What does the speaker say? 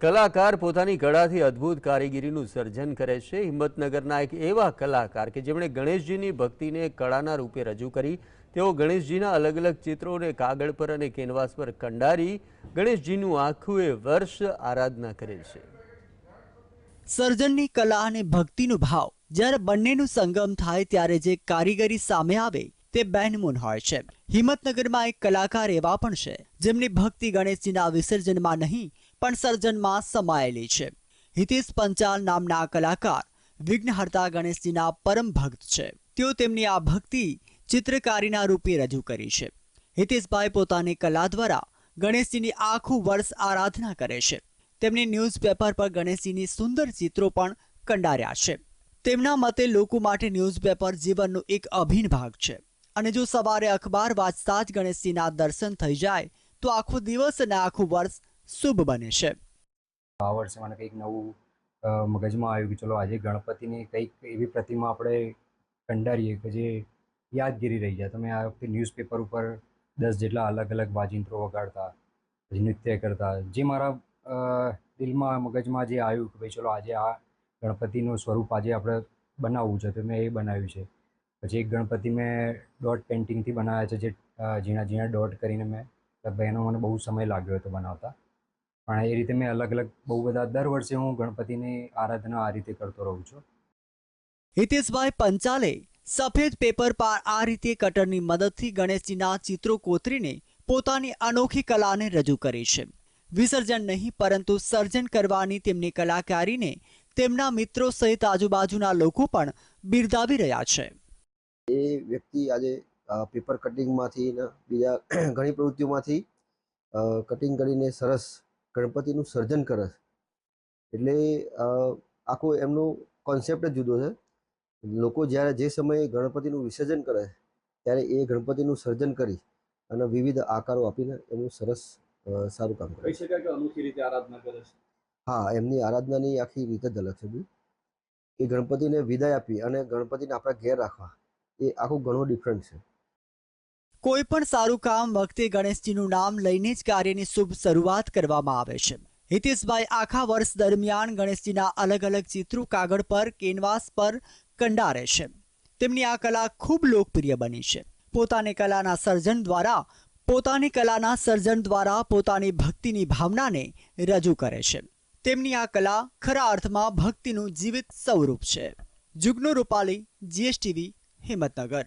કલાકાર પોતાની કળાથી અદ્ભુત કારીગરીનું સર્જન કરે છે। હિંમતનગરના એક એવા કલાકાર કે જેમણે ગણેશજીની ભક્તિને કળાના રૂપે રજૂ કરી। તેઓ ગણેશજીના અલગ અલગ ચિત્રોને કાગળ પર અને કેનવાસ પર કંડારી ગણેશજીનું આખું વર્ષ આરાધના કરે છે। સર્જનની કલા અને ભક્તિનો ભાવ જ્યારે બંનેનું સંગમ થાય ત્યારે જે કારીગરી સામે આવે તે બેનમૂન હોય છે। હિંમતનગરમાં એક કલાકાર એવા પણ છે જેમની ભક્તિ ગણેશજીના વિસર્જનમાં નહીં પણ સર્જનમાં સમાયેલી છે। હિતેશ પંચાલ નામના કલાકાર વિઘ્નહર્તા ગણેશજીના પરમ ભક્ત છે। તેઓ તેમની આ ભક્તિ ચિત્રકારીના રૂપે રજૂ કરી છે। હિતેશભાઈ પોતાની કલા દ્વારા ગણેશજીની આખું વર્ષ આરાધના કરે છે। તેમની ન્યૂઝપેપર પર ગણેશજીની સુંદર ચિત્રો પણ કંડાર્યા છે। તેમના મતે લોકો માટે ન્યૂઝપેપર જીવનનો એક અભિન્ન ભાગ છે અને જો સવારે અખબાર વાંચતા જ ગણેશજીના દર્શન થઈ જાય તો આખો દિવસ અને આખું વર્ષ શુભ બને છે। આ વર્ષે મને કંઈક નવું મગજમાં આવ્યું કે ચલો આજે ગણપતિની કંઈક એવી પ્રતિમા આપણે કંડારીએ કે જે યાદગીરી રહી જાય। તો મેં આ વખતે ન્યૂઝપેપર ઉપર 10 જેટલા અલગ અલગ વાજિંત્રો વગાડતા, પછી નૃત્ય કરતા, જે મારા દિલમાં મગજમાં જે આવ્યું કે ભાઈ ચલો આજે આ ગણપતિનું સ્વરૂપ આજે આપણે બનાવવું છે, તો મેં એ બનાવ્યું છે। પછી એક ગણપતિ મેં ડોટ પેઇન્ટિંગથી બનાવ્યા છે, જે ઝીણા ઝીણા ડોટ કરીને મેં લગભગ એનો મને બહુ સમય લાગ્યો હતો બનાવતા। પણ એ રીતે મેં અલગ અલગ બહુ બધા દર વર્ષે હું ગણપતિની આરાધના આ રીતે કરતો રહું છું। હિતેશભાઈ પંચાલે સફેદ પેપર પર આ રીતે કટરની મદદથી ગણેશજીના ચિત્રો કોતરીને પોતાની અનોખી કલાને રજૂ કરી છે। વિસર્જન નહીં પરંતુ સર્જન કરવાની તેમની કલાકારીને તેમના મિત્રો સહિત આજુબાજુના લોકો પણ બિરદાવી રહ્યા છે। એ વ્યક્તિ આજે પેપર કટિંગમાંથી ને બીજા ઘણી પ્રવૃત્તિઓમાંથી કટિંગ કરીને સરસ ગણપતિનું સર્જન કરે છે। એટલે આખો એમનો કોન્સેપ્ટ જ જુદો છે। લોકો જ્યારે જે સમયે ગણપતિનું વિસર્જન કરે ત્યારે એ ગણપતિનું સર્જન કરી અને વિવિધ આકારો આપીને એનું સરસ સારું કામ કરે છે। અનોખી રીતે આરાધના કરે છે। હા, એમની આરાધનાની આખી રીત જ અલગ છે। એ ગણપતિને વિદાય આપી અને ગણપતિને આપણા ઘેર રાખવા, એ આખું ઘણું ડિફરન્ટ છે। કોઈ પણ સારું કામ વખતે ગણેશજીનું નામ લઈને જ કાર્યની શુભ શરૂઆત કરવામાં આવે છે। હિતેશભાઈ આખા વર્ષ દરમિયાન ગણેશજીના અલગ અલગ ચિત્રો કાગળ પર કેનવાસ પર કંડારે છે। તેમની આ કલા ખૂબ લોકપ્રિય બની છે। પોતાની કલાના સર્જન દ્વારા પોતાની ભક્તિની ભાવનાને રજૂ કરે છે। તેમની આ કલા ખરા અર્થમાં ભક્તિનું જીવિત સ્વરૂપ છે। જુગનુ રૂપાલી, GSTV, હિંમતનગર।